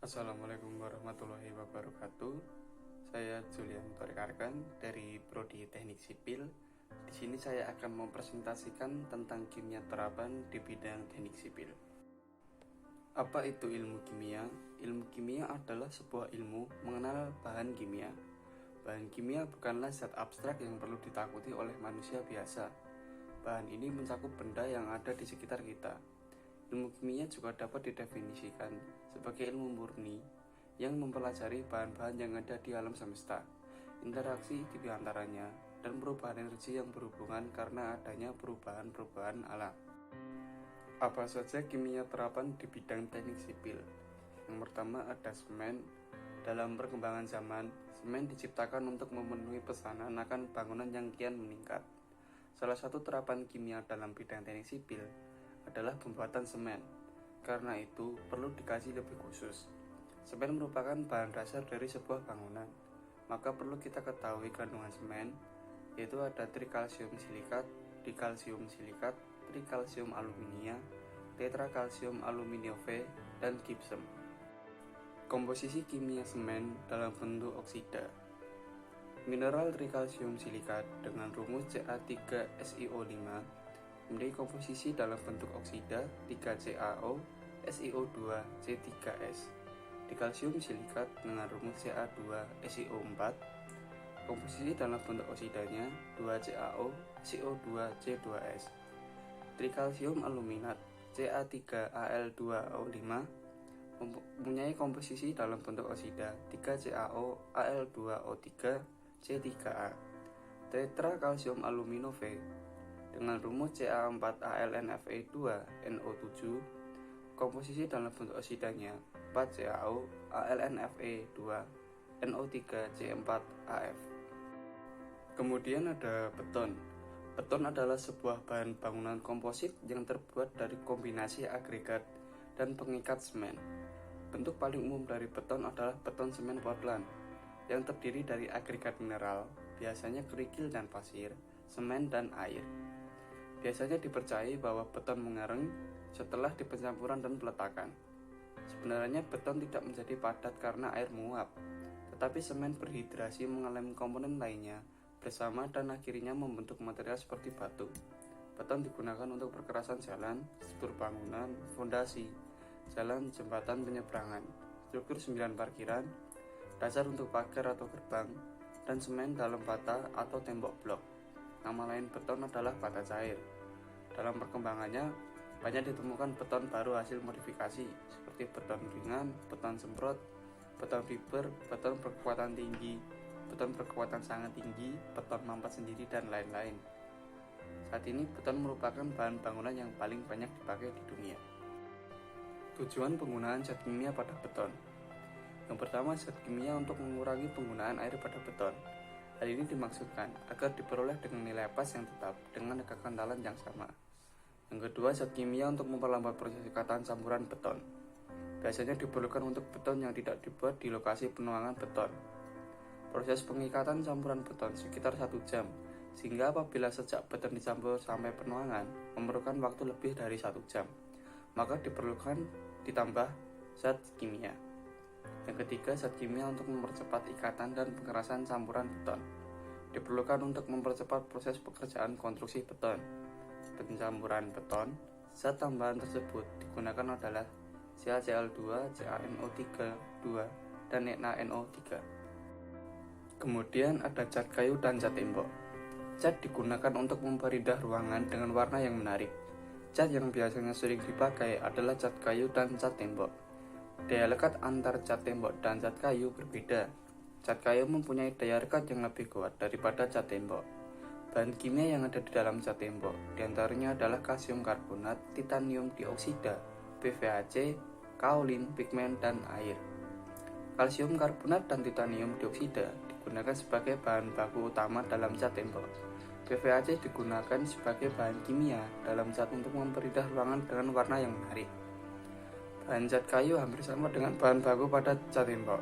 Assalamualaikum warahmatullahi wabarakatuh. Saya Julian Torikarkan dari Prodi Teknik Sipil. Di sini saya akan mempresentasikan tentang kimia terapan di bidang teknik sipil. Apa itu ilmu kimia? Ilmu kimia adalah sebuah ilmu mengenal bahan kimia. Bahan kimia bukanlah zat abstrak yang perlu ditakuti oleh manusia biasa. Bahan ini mencakup benda yang ada di sekitar kita. Ilmu kimia juga dapat didefinisikan sebagai ilmu murni yang mempelajari bahan-bahan yang ada di alam semesta, interaksi di antaranya, dan perubahan energi yang berhubungan karena adanya perubahan-perubahan alam. Apa saja kimia terapan di bidang teknik sipil? Yang pertama ada semen. Dalam perkembangan zaman, semen diciptakan untuk memenuhi pesanan akan bangunan yang kian meningkat. Salah satu terapan kimia dalam bidang teknik sipil adalah pembuatan semen. Karena itu, perlu dikaji lebih khusus. Semen merupakan bahan dasar dari sebuah bangunan. Maka perlu kita ketahui kandungan semen, yaitu ada trikalsium silikat, dikalsium silikat, trikalsium aluminia, tetrakalsium aluminiove, dan gypsum. Komposisi kimia semen dalam bentuk oksida. Mineral trikalsium silikat dengan rumus Ca3SiO5 memiliki komposisi dalam bentuk oksida 3CaO SiO2 C3S. Dikalsium silikat dengan rumus Ca2SiO4 komposisi dalam bentuk oksidanya 2CaO SiO2 C2S. Trikalsium aluminat Ca3Al2O5 mempunyai komposisi dalam bentuk oksida 3CaO Al2O3 C3A. Tetrakalsium aluminove dengan rumus Ca4AlNfe2NO7 komposisi dalam bentuk oksidanya 4CaO AlNfe2NO3 C4AF. Kemudian ada beton. Beton adalah sebuah bahan bangunan komposit yang terbuat dari kombinasi agregat dan pengikat semen. Bentuk paling umum dari beton adalah beton semen Portland yang terdiri dari agregat mineral, biasanya kerikil dan pasir, semen dan air. Biasanya dipercayai bahwa beton mengereng setelah dipencampuran dan peletakan. Sebenarnya beton tidak menjadi padat karena air menguap, tetapi semen berhidrasi mengalami komponen lainnya bersama dan akhirnya membentuk material seperti batu. Beton digunakan untuk perkerasan jalan, struktur bangunan, fondasi, jalan, jembatan, penyeberangan, struktur 9 parkiran, dasar untuk pagar atau gerbang, dan semen dalam bata atau tembok blok. Nama lain beton adalah bata cair. Dalam perkembangannya, banyak ditemukan beton baru hasil modifikasi seperti beton ringan, beton semprot, beton fiber, beton berkekuatan tinggi, beton berkekuatan sangat tinggi, beton mampat sendiri, dan lain-lain. Saat ini beton merupakan bahan bangunan yang paling banyak dipakai di dunia. Tujuan penggunaan zat kimia pada beton. Yang pertama, zat kimia untuk mengurangi penggunaan air pada beton. Hal ini dimaksudkan agar diperoleh dengan nilai pas yang tetap dengan kekendalan yang sama. Yang kedua, zat kimia untuk memperlambat proses ikatan campuran beton. Biasanya diperlukan untuk beton yang tidak dibuat di lokasi penuangan beton. Proses pengikatan campuran beton sekitar 1 jam, sehingga apabila sejak beton dicampur sampai penuangan memerlukan waktu lebih dari 1 jam, maka diperlukan ditambah zat kimia. Yang ketiga, zat kimia untuk mempercepat ikatan dan pengerasan campuran beton. Diperlukan untuk mempercepat proses pekerjaan konstruksi beton. Pencampuran beton, zat tambahan tersebut digunakan adalah CaCl2, CaNO3, 2, dan NaNO3. Kemudian ada cat kayu dan cat tembok. Cat digunakan untuk memperindah ruangan dengan warna yang menarik. Cat yang biasanya sering dipakai adalah cat kayu dan cat tembok. Daya lekat antar cat tembok dan cat kayu berbeda. Cat kayu mempunyai daya lekat yang lebih kuat daripada cat tembok. Bahan kimia yang ada di dalam cat tembok diantaranya adalah kalsium karbonat, titanium dioksida, PVHC, kaolin, pigmen, dan air. Kalsium karbonat dan titanium dioksida digunakan sebagai bahan baku utama dalam cat tembok. PVHC digunakan sebagai bahan kimia dalam cat untuk memperindah ruangan dengan warna yang menarik. Bahan cat kayu hampir sama dengan bahan baku pada cat tembok.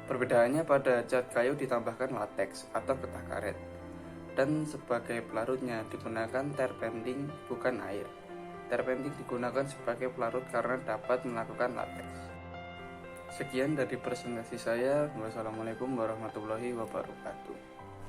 Perbedaannya pada cat kayu ditambahkan lateks atau getah karet, dan sebagai pelarutnya digunakan terpenting bukan air. Terpenting digunakan sebagai pelarut karena dapat melakukan lateks. Sekian dari presentasi saya. Wassalamualaikum warahmatullahi wabarakatuh.